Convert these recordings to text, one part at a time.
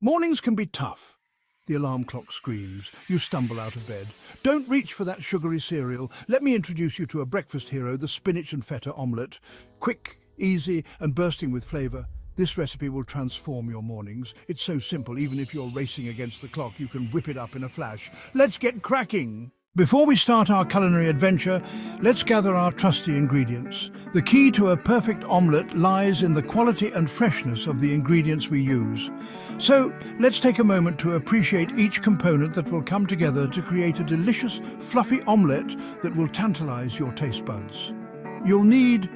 Mornings can be tough. The alarm clock screams. You stumble out of bed. Don't reach for that sugary cereal. Let me introduce you to a breakfast hero, the spinach and feta omelette. Quick, easy, and bursting with flavour. This recipe will transform your mornings. It's so simple, even if you're racing against the clock, you can whip it up in a flash. Let's get cracking! Before we start our culinary adventure, let's gather our trusty ingredients. The key to a perfect omelette lies in the quality and freshness of the ingredients we use. So, let's take a moment to appreciate each component that will come together to create a delicious, fluffy omelette that will tantalize your taste buds. You'll need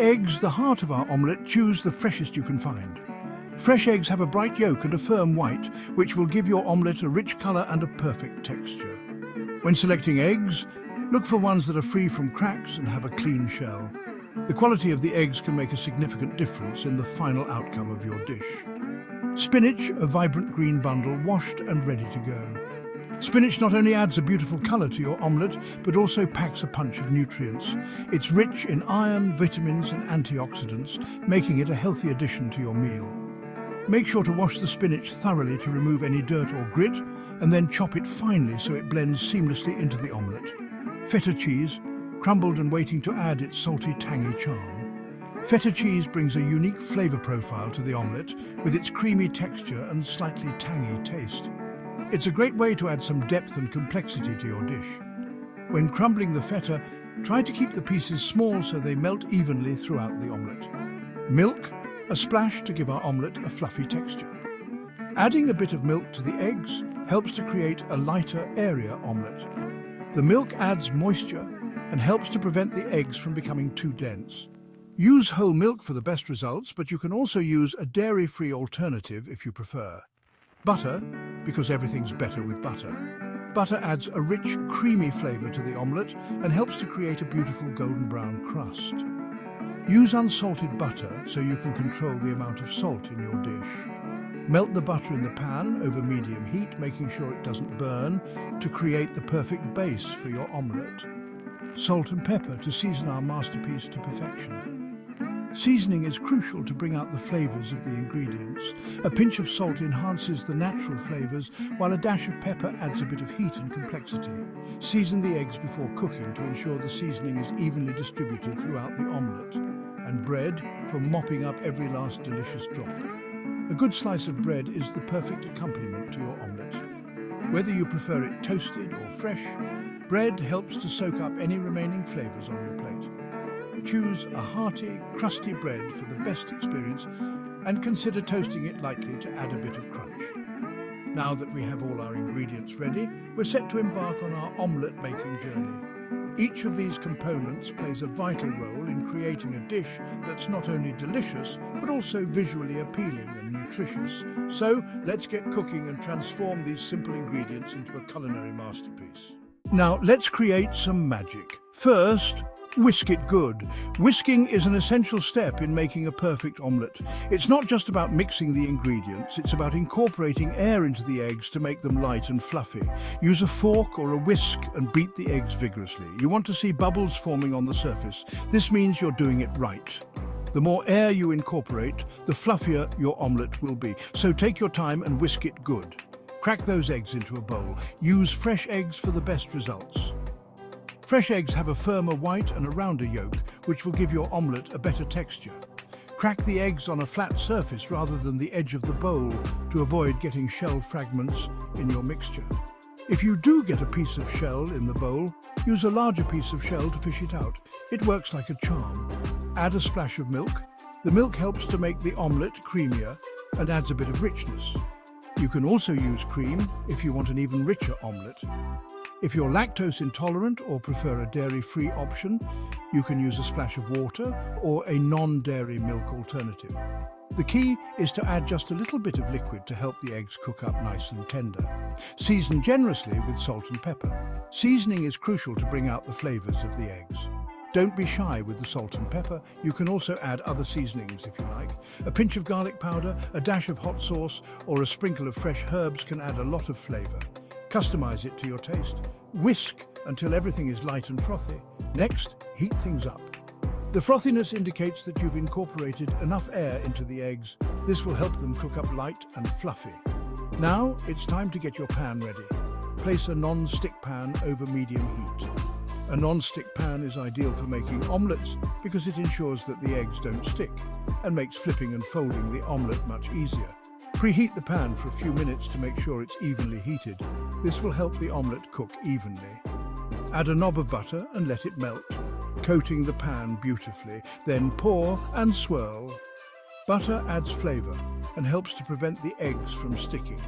eggs, the heart of our omelette. Choose the freshest you can find. Fresh eggs have a bright yolk and a firm white, which will give your omelette a rich color and a perfect texture. When selecting eggs, look for ones that are free from cracks and have a clean shell. The quality of the eggs can make a significant difference in the final outcome of your dish. Spinach, a vibrant green bundle, washed and ready to go. Spinach not only adds a beautiful colour to your omelette, but also packs a punch of nutrients. It's rich in iron, vitamins and antioxidants, making it a healthy addition to your meal. Make sure to wash the spinach thoroughly to remove any dirt or grit, and then chop it finely so it blends seamlessly into the omelette. Feta cheese, crumbled and waiting to add its salty, tangy charm. Feta cheese brings a unique flavour profile to the omelette with its creamy texture and slightly tangy taste. It's a great way to add some depth and complexity to your dish. When crumbling the feta, try to keep the pieces small so they melt evenly throughout the omelette. Milk, a splash to give our omelette a fluffy texture. Adding a bit of milk to the eggs helps to create a lighter, airier omelette. The milk adds moisture and helps to prevent the eggs from becoming too dense. Use whole milk for the best results, but you can also use a dairy-free alternative if you prefer. Butter, because everything's better with butter. Butter adds a rich, creamy flavour to the omelette and helps to create a beautiful golden brown crust. Use unsalted butter so you can control the amount of salt in your dish. Melt the butter in the pan over medium heat, making sure it doesn't burn, to create the perfect base for your omelette. Salt and pepper to season our masterpiece to perfection. Seasoning is crucial to bring out the flavours of the ingredients. A pinch of salt enhances the natural flavours, while a dash of pepper adds a bit of heat and complexity. Season the eggs before cooking to ensure the seasoning is evenly distributed throughout the omelette. And bread for mopping up every last delicious drop. A good slice of bread is the perfect accompaniment to your omelette. Whether you prefer it toasted or fresh, bread helps to soak up any remaining flavours on your plate. Choose a hearty, crusty bread for the best experience and consider toasting it lightly to add a bit of crunch. Now that we have all our ingredients ready, we're set to embark on our omelette making journey. Each of these components plays a vital role in creating a dish that's not only delicious, but also visually appealing and nutritious. So, let's get cooking and transform these simple ingredients into a culinary masterpiece. Now, let's create some magic. First, whisk it good. Whisking is an essential step in making a perfect omelette. It's not just about mixing the ingredients, it's about incorporating air into the eggs to make them light and fluffy. Use a fork or a whisk and beat the eggs vigorously. You want to see bubbles forming on the surface. This means you're doing it right. The more air you incorporate, the fluffier your omelette will be. So take your time and whisk it good. Crack those eggs into a bowl. Use fresh eggs for the best results. Fresh eggs have a firmer white and a rounder yolk, which will give your omelette a better texture. Crack the eggs on a flat surface rather than the edge of the bowl to avoid getting shell fragments in your mixture. If you do get a piece of shell in the bowl, use a larger piece of shell to fish it out. It works like a charm. Add a splash of milk. The milk helps to make the omelette creamier and adds a bit of richness. You can also use cream if you want an even richer omelette. If you're lactose intolerant or prefer a dairy-free option, you can use a splash of water or a non-dairy milk alternative. The key is to add just a little bit of liquid to help the eggs cook up nice and tender. Season generously with salt and pepper. Seasoning is crucial to bring out the flavours of the eggs. Don't be shy with the salt and pepper. You can also add other seasonings if you like. A pinch of garlic powder, a dash of hot sauce, or a sprinkle of fresh herbs can add a lot of flavour. Customize it to your taste. Whisk until everything is light and frothy. Next, heat things up. The frothiness indicates that you've incorporated enough air into the eggs. This will help them cook up light and fluffy. Now it's time to get your pan ready. Place a non-stick pan over medium heat. A non-stick pan is ideal for making omelets because it ensures that the eggs don't stick and makes flipping and folding the omelet much easier. Preheat the pan for a few minutes to make sure it's evenly heated. This will help the omelet cook evenly. Add a knob of butter and let it melt, coating the pan beautifully. Then pour and swirl. Butter adds flavor and helps to prevent the eggs from sticking.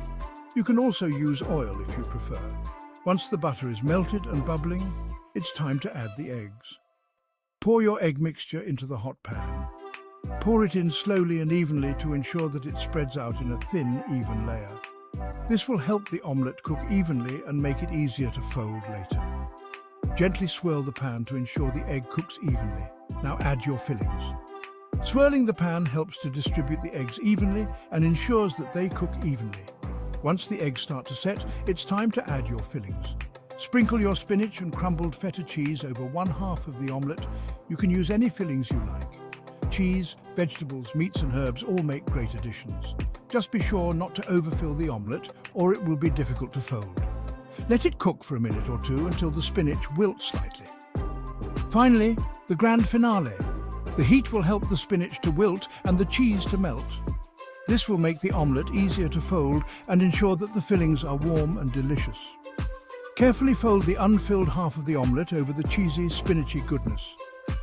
You can also use oil if you prefer. Once the butter is melted and bubbling, it's time to add the eggs. Pour your egg mixture into the hot pan. Pour it in slowly and evenly to ensure that it spreads out in a thin, even layer. This will help the omelette cook evenly and make it easier to fold later. Gently swirl the pan to ensure the egg cooks evenly. Now add your fillings. Swirling the pan helps to distribute the eggs evenly and ensures that they cook evenly. Once the eggs start to set, it's time to add your fillings. Sprinkle your spinach and crumbled feta cheese over one half of the omelette. You can use any fillings you like. Cheese, vegetables, meats and herbs all make great additions. Just be sure not to overfill the omelette or it will be difficult to fold. Let it cook for a minute or two until the spinach wilts slightly. Finally, the grand finale. The heat will help the spinach to wilt and the cheese to melt. This will make the omelette easier to fold and ensure that the fillings are warm and delicious. Carefully fold the unfilled half of the omelette over the cheesy, spinachy goodness.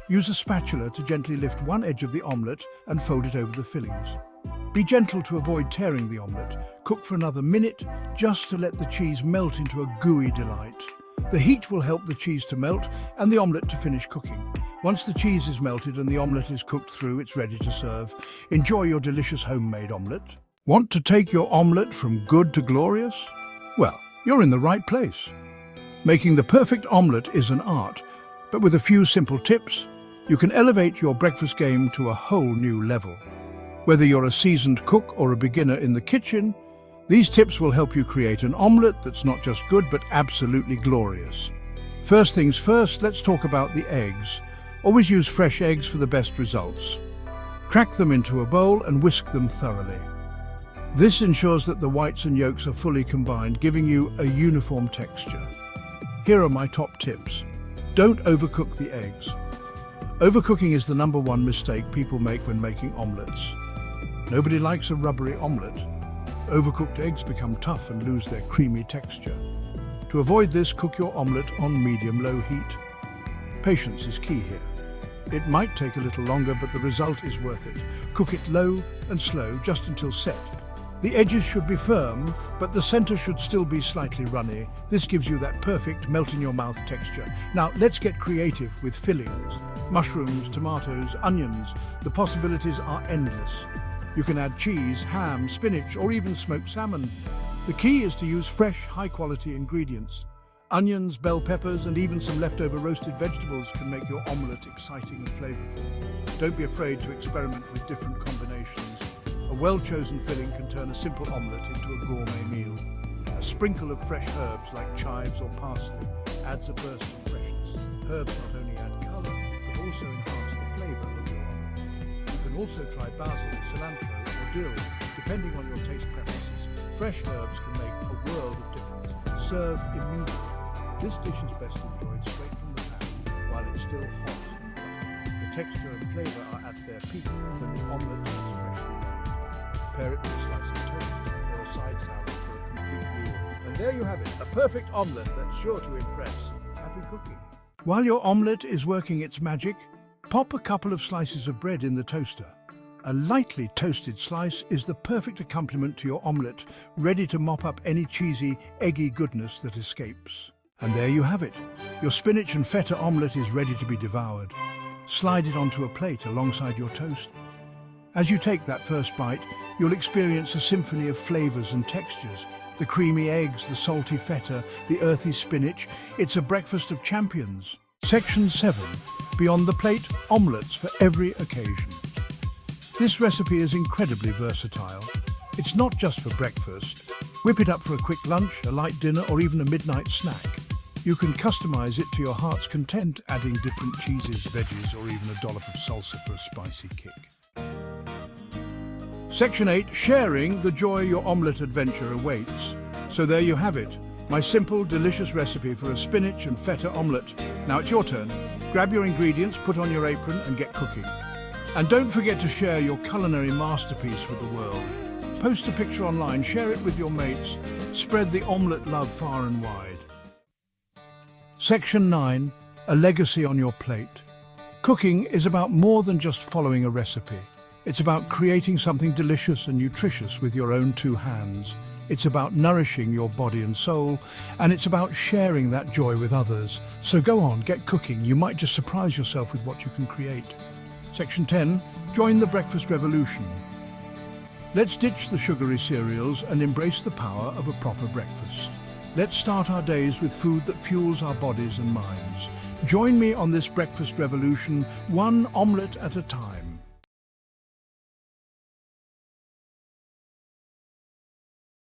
Use a spatula to gently lift one edge of the omelette and fold it over the fillings. Be gentle to avoid tearing the omelette. Cook for another minute, just to let the cheese melt into a gooey delight. The heat will help the cheese to melt and the omelette to finish cooking. Once the cheese is melted and the omelette is cooked through, it's ready to serve. Enjoy your delicious homemade omelette. Want to take your omelette from good to glorious? Well, you're in the right place. Making the perfect omelette is an art, but with a few simple tips, you can elevate your breakfast game to a whole new level. Whether you're a seasoned cook or a beginner in the kitchen, these tips will help you create an omelette that's not just good, but absolutely glorious. First things first, let's talk about the eggs. Always use fresh eggs for the best results. Crack them into a bowl and whisk them thoroughly. This ensures that the whites and yolks are fully combined, giving you a uniform texture. Here are my top tips. Don't overcook the eggs. Overcooking is the number one mistake people make when making omelettes. Nobody likes a rubbery omelette. Overcooked eggs become tough and lose their creamy texture. To avoid this, cook your omelette on medium-low heat. Patience is key here. It might take a little longer, but the result is worth it. Cook it low and slow, just until set. The edges should be firm, but the center should still be slightly runny. This gives you that perfect melt-in-your-mouth texture. Now, let's get creative with fillings. Mushrooms, tomatoes, onions. The possibilities are endless. You can add cheese, ham, spinach, or even smoked salmon. The key is to use fresh, high-quality ingredients. Onions, bell peppers, and even some leftover roasted vegetables can make your omelette exciting and flavorful. Don't be afraid to experiment with different combinations. A well-chosen filling can turn a simple omelette into a gourmet meal. A sprinkle of fresh herbs like chives or parsley adds a burst of freshness. Herbs not only add colour, but also enhance the flavour of your omelette. You can also try basil, cilantro, or dill, depending on your taste preferences. Fresh herbs can make a world of difference. Serve immediately. This dish is best enjoyed straight from the pan while it's still hot. The texture and flavour are at their peak when the omelette is freshly made. Pair it with a slice of toast or a side salad for a complete meal. And there you have it, a perfect omelette that's sure to impress. Happy cooking. While your omelette is working its magic, pop a couple of slices of bread in the toaster. A lightly toasted slice is the perfect accompaniment to your omelette, ready to mop up any cheesy, eggy goodness that escapes. And there you have it. Your spinach and feta omelette is ready to be devoured. Slide it onto a plate alongside your toast. As you take that first bite, you'll experience a symphony of flavors and textures. The creamy eggs, the salty feta, the earthy spinach. It's a breakfast of champions. Section 7. Beyond the plate, omelettes for every occasion. This recipe is incredibly versatile. It's not just for breakfast. Whip it up for a quick lunch, a light dinner, or even a midnight snack. You can customize it to your heart's content, adding different cheeses, veggies, or even a dollop of salsa for a spicy kick. Section 8, sharing the joy your omelette adventure awaits. So there you have it, my simple, delicious recipe for a spinach and feta omelette. Now it's your turn. Grab your ingredients, put on your apron and get cooking. And don't forget to share your culinary masterpiece with the world. Post a picture online, share it with your mates. Spread the omelette love far and wide. Section 9, a legacy on your plate. Cooking is about more than just following a recipe. It's about creating something delicious and nutritious with your own two hands. It's about nourishing your body and soul, and it's about sharing that joy with others. So go on, get cooking. You might just surprise yourself with what you can create. Section 10, join the breakfast revolution. Let's ditch the sugary cereals and embrace the power of a proper breakfast. Let's start our days with food that fuels our bodies and minds. Join me on this breakfast revolution, one omelette at a time.